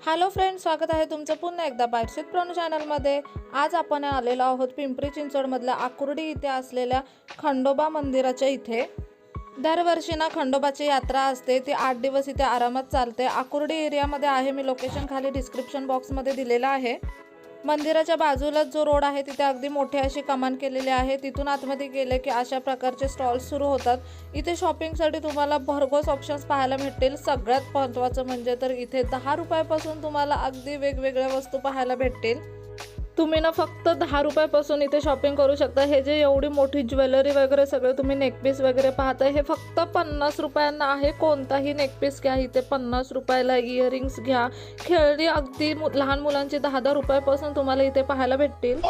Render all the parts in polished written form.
Hello friends, स्वागत आहे तुमचं पुन्हा एकदा बाईट्स विथ प्रणू चॅनलमध्ये। आज आपण आलेलो आहोत पिंपरी चिंचवडमधल्या आकुर्डी इथे असलेल्या खंडोबा मंदिराच्या इथे। दरवर्षी ना खंडोबाची यात्रा असते, ती 8 दिवस इथे आरामात चालते। आकुर्डी एरियामध्ये आहे, मी लोकेशन खाली डिस्क्रिप्शन बॉक्समध्ये दिलेलं आहे। मंदिराच्या बाजूलाच जो रोड आहे तिथे अगदी मोठी अशी कमान केलेली आहे। तिथून आतमध्ये गेले की अशा प्रकारचे स्टॉल्स सुरू होतात। इथे शॉपिंगसाठी तुम्हाला भरघोस ऑप्शन्स पाहायला भेटतील। सगळ्यात महत्त्वाचं म्हणजे तर इथे 10 रुपयापासून तुम्हाला अगदी वेगवेगळ्या वस्तू पाहायला भेटतील। तुम्ही ना फक्त 10 रुपयापासून इथे शॉपिंग करू शकता। हे जे एवढी मोठी ज्वेलरी वगैरे सगळे तुम्ही नेकपीस वगैरे पाहताय, हे फक्त 50 रुपयांना आहे। कोणताही नेकपीस घ्या इथे 50 रुपयाला, इयरिंग्स घ्या, खेळणी अगदी लहान मुलांची 10-10 रुपयापासून तुम्हाला इथे पाहायला भेटतील।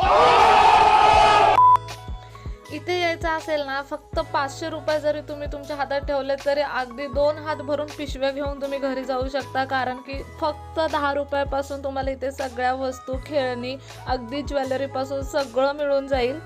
इथे यायचं असेल ना, फक्त 500 रुपये जरी तुम्ही तुमच्या हातात ठेवले तरी अगदी 2 हात भरून पिशव्या घेऊन तुम्ही घरी जाऊ शकता। कारण की फक्त 10 रुपयापासून तुम्हाला इथे सगळ्या वस्तू, खेळणी, अगदी ज्वेलरीपासून सगळं मिळून जाईल।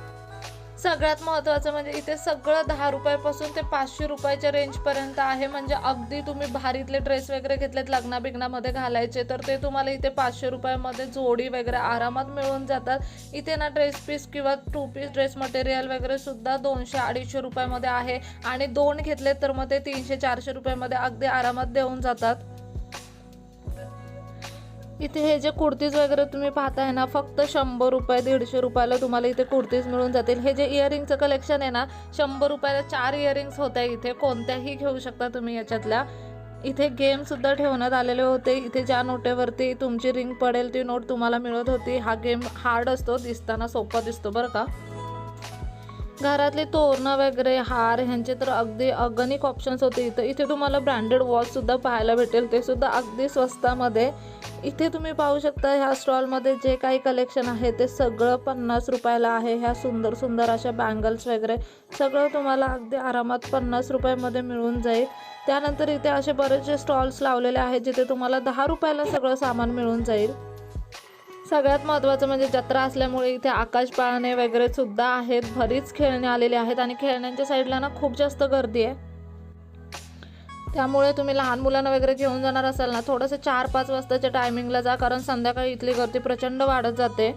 सगळ्यात महत्त्वाचं म्हणजे इथे सगळं 10 रुपयापासून ते 500 रुपयाच्या रेंजपर्यंत आहे। म्हणजे अगदी तुम्ही भारीतले ड्रेस वगैरे घेतलेत लग्नाबिग्नामध्ये घालायचे, तर ते तुम्हाला इथे 500 रुपयामध्ये जोडी वगैरे आरामात मिळून जातात। इथे ना ड्रेस पीस किंवा 2 पीस ड्रेस मटेरियल वगैरे सुद्धा 200-250 रुपयामध्ये आहे, आणि 2 घेतले तर मग ते 300-400 रुपयामध्ये अगदी आरामात देऊन जातात। इथे हे जे कुर्तीज वगैरे तुम्ही पाहताय ना, फक्त 100 रुपये 150 रुपयाला तुम्हाला इथे कुर्तीज मिळून जातील। हे जे इयरिंगचं कलेक्शन आहे ना, 100 रुपयाला 4 इयरिंग्स होत आहे। इथे कोणत्याही घेऊ शकता तुम्ही याच्यातल्या। इथे गेम सुद्धा ठेवण्यात आलेले होते। इथे ज्या नोटेवरती तुमची रिंग पडेल ती नोट तुम्हाला मिळत होती। हा गेम हार्ड असतो, दिसताना सोपा दिसतो बरं का। घरातले तोरणं वगैरे, हार ह्यांचे तर अगदी अगणिक ऑप्शन्स होते। इथे तुम्हाला ब्रँडेड वॉच सुद्धा पाहायला भेटेल, ते सुद्धा अगदी स्वस्तामध्ये। इथे तुम्ही पाहू शकता ह्या स्टॉलमध्ये जे काही कलेक्शन आहे ते सगळं 50 रुपयाला आहे। ह्या सुंदर सुंदर अशा बँगल्स वगैरे सगळं तुम्हाला अगदी आरामात 50 रुपयामध्ये मिळून जाईल। त्यानंतर इथे असे बरेचसे स्टॉल्स लावलेले आहेत जिथे तुम्हाला 10 रुपयाला सगळं सामान मिळून जाईल। सगळ्यात महत्त्वाचं म्हणजे जत्रा असल्यामुळे इथे आकाश पाळणे वगैरे सुद्धा आहेत, बरीच खेळणी आलेली आहेत, आणि खेळण्यांच्या साईडला ना खूप जास्त गर्दी आहे। त्यामुळे तुम्ही लहान मुलांना वगैरे घेऊन जाणार असाल ना, थोडंसं 4-5 वाजताच्या टायमिंगला जा, कारण संध्याकाळी इथली गर्दी प्रचंड वाढत जाते।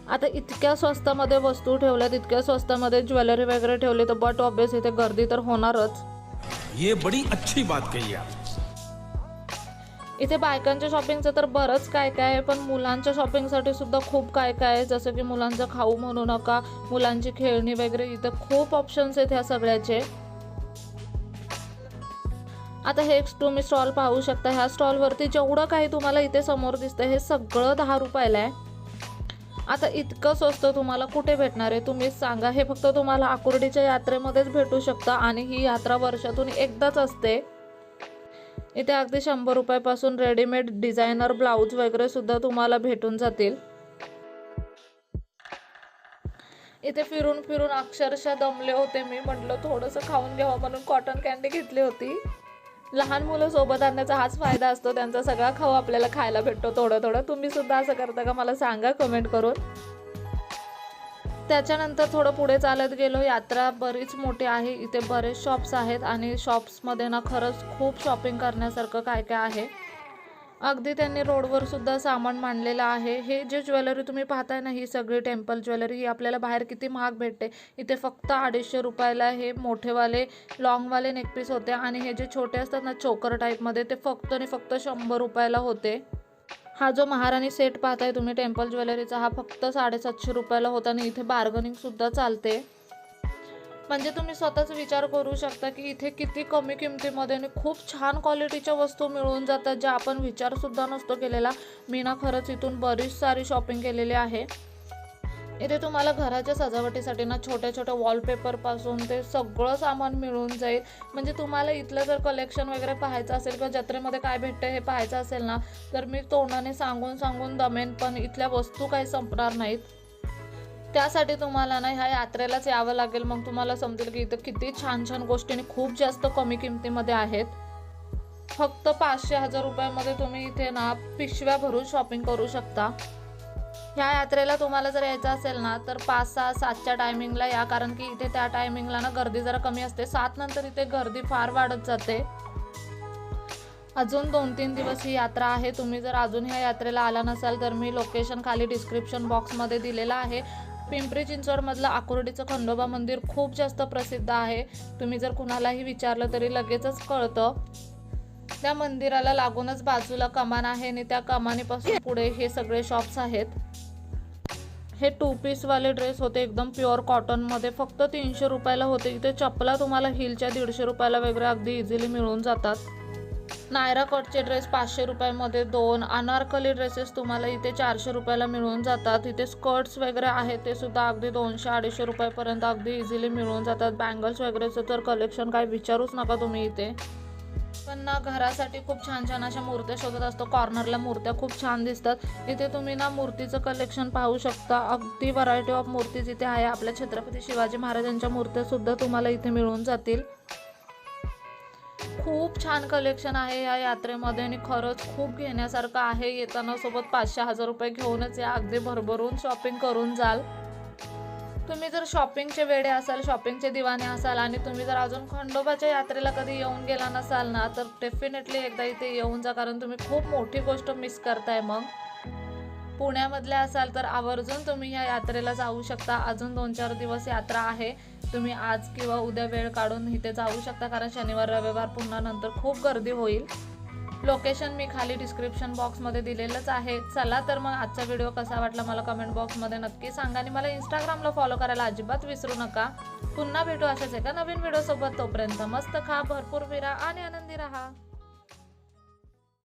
आता इतक्या स्वस्तामध्ये वस्तू ठेवल्यात, इतक्या स्वस्तामध्ये ज्वेलरी वगैरे ठेवली, तर बट ऑब्वियस इथे गर्दी तर होणारच। ये बड़ी अच्छी बात कही आप। इथे बायकांच्या शॉपिंगचं तर बरंच काय काय आहे, पण मुलांच्या शॉपिंगसाठी सुद्धा खूप काय काय आहे। जसं की मुलांचं खाऊ म्हणू नका, मुलांची खेळणी वगैरे, इथे खूप ऑप्शन्स आहेत ह्या सगळ्याचे। आता हे तुम्ही स्टॉल पाहू शकता। ह्या स्टॉलवरती जेवढं काही तुम्हाला इथे समोर दिसतं हे सगळं 10 रुपयाला आहे। आता इतकं स्वस्त तुम्हाला कुठे भेटणार आहे तुम्हीच सांगा। हे फक्त तुम्हाला आकुर्डीच्या यात्रेमध्येच भेटू शकतं, आणि ही यात्रा वर्षातून एकदाच असते। इथे अगदी 100 रुपयापासून रेडीमेड डिझायनर ब्लाऊज वगैरे सुद्धा तुम्हाला भेटून जातील। इथे फिरून फिरून अक्षरशः दमले होते मी, म्हटलं थोडंसं खाऊन घ्यावं म्हणून कॉटन कॅन्डी घेतली होती। लहान मुलं सोबत आणण्याचा हाच फायदा असतो, त्यांचा सगळा खाऊ आपल्याला खायला भेटतो थोडं थोडं। तुम्ही सुद्धा असं करता का मला सांगा कमेंट करून। त्याच्यानंतर थोडं पुढे चालत गेलो। यात्रा बरीच मोठी आहे, इथे बरेच शॉप्स आहेत, आणि शॉप्समध्ये ना खरंच खूप शॉपिंग करण्यासारखं काय काय आहे। अगदी त्यांनी रोडवर सुद्धा सामान मांडलेलं आहे। हे जे ज्वेलरी तुम्ही पाहताय ना, ही सगळी टेम्पल ज्वेलरी, ही आपल्याला बाहेर किती महाग भेटते, इथे फक्त 250 रुपयाला हे मोठेवाले लॉंगवाले नेकपीस होते, आणि हे जे छोटे असतात ना चोकर टाईपमध्ये, ते फक्त आणि फक्त 100 रुपयाला होते। हा जो महाराणी सेट पाहताय तुम्ही टेम्पल ज्वेलरीचा, हा फक्त 750 रुपयाला होता, आणि इथे बार्गनिंग सुद्धा चालते। म्हणजे तुम्ही स्वतःच विचार करू शकता की इथे किती कमी किमतीमध्ये आणि खूप छान क्वालिटीच्या वस्तू मिळून जातात, ज्या आपण विचारसुद्धा नसतो केलेला। मी ना खरंच इथून बरीच सारी शॉपिंग केलेली आहे। इथे तुम्हाला घराच्या सजावटीसाठी ना छोट्या छोट्या वॉलपेपरपासून ते सगळं सामान मिळून जाईल। म्हणजे तुम्हाला इथलं जर कलेक्शन वगैरे पाहायचं असेल किंवा जत्रेमध्ये काय भेटतं हे पाहायचं असेल ना, तर मी तोंडाने सांगून सांगून दमेन, पण इथल्या वस्तू काही संपणार नाहीत। त्यासाठी तुम्हाला ना ह्या यात्रेलाच यावं लागेल, मग तुम्हाला समजेल की इथं किती छान छान गोष्टी आणि खूप जास्त कमी किमतीमध्ये आहेत। फक्त 500-1000 रुपयामध्ये तुम्ही इथे ना पिशव्या भरून शॉपिंग करू शकता। ह्या यात्रेला तुम्हाला जर यायचं असेल ना, तर 5-6-7च्या टायमिंगला या, कारण की इथे त्या टायमिंगला ना गर्दी जरा कमी असते। 7 नंतर इथे गर्दी फार वाढत जाते। अजून 2-3 दिवस ही यात्रा आहे. तुम्ही जर अजून ह्या यात्रेला आला नसाल तर मी लोकेशन खाली डिस्क्रिप्शन बॉक्समध्ये दिलेलं आहे. पिंपरी चिंचवडमधलं आकुर्डीचं खंडोबा मंदिर खूप जास्त प्रसिद्ध आहे. तुम्ही जर कुणालाही विचारलं तरी लगेचच कळतं. त्या मंदिराला लागूनच बाजूला कमान आहे आणि त्या कमानीपासून पुढे हे सगळे शॉप्स आहेत. हे 2 पीसवाले ड्रेस होते एकदम प्युअर कॉटनमध्ये, फक्त 300 रुपयाला होते. इथे चपला तुम्हाला हिलच्या 150 रुपयाला वगैरे अगदी इझिली मिळून जातात. नायरा कटचे ड्रेस 500 रुपयामध्ये 2. अनारकली ड्रेसेस तुम्हाला इथे 400 रुपयाला मिळून जातात. इथे स्कर्ट्स वगैरे आहेत ते सुद्धा अगदी 200-250 रुपयापर्यंत अगदी इझिली मिळून जातात. बँगल्स वगैरेचं तर कलेक्शन काय विचारूच नका तुम्ही इथे. पण ना घरासाठी खूप छान छान अशा मूर्त्या शोधत असतो. कॉर्नरला मूर्त्या खूप छान दिसतात. इथे तुम्ही ना मूर्तीचं कलेक्शन पाहू शकता. अगदी व्हरायटी ऑफ मूर्तीज इथे आहे. आपल्या छत्रपती शिवाजी महाराजांच्या मूर्त्या सुद्धा तुम्हाला इथे मिळून जातील. खूप छान कलेक्शन आहे या यात्रेमध्ये आणि खरंच खूप घेण्यासारखं आहे. येताना सोबत 500-1000 रुपये घेऊनच या, अगदी भरभरून शॉपिंग करून जाल. तुम्ही जर शॉपिंगचे वेडे असाल, शॉपिंगचे दिवाने असाल आणि तुम्ही जर अजून खंडोबाच्या यात्रेला कधी येऊन गेला नसाल ना, तर डेफिनेटली एकदा इथे येऊन जा, कारण तुम्ही खूप मोठी गोष्ट मिस करताय. मग पुण्यामधले असाल तर आवर्जून तुम्ही ह्या यात्रेला जाऊ शकता. अजून 2-4 दिवस यात्रा आहे. तुम्ही आज किंवा उद्या वेळ काढून इथे जाऊ शकता, कारण शनिवार रविवार पुन्हा नंतर खूप गर्दी होईल. लोकेशन मी खाली डिस्क्रिप्शन बॉक्समध्ये दिलेलंच आहे. चला तर मग आजचा व्हिडिओ कसा वाटला मला कमेंट बॉक्समध्ये नक्की सांगा आणि मला इंस्टाग्रामला फॉलो करायला अजिबात विसरू नका. पुन्हा भेटू अशाच एका नवीन व्हिडिओसोबत. तोपर्यंत मस्त खा, भरपूर फिरा आणि आनंदी राहा.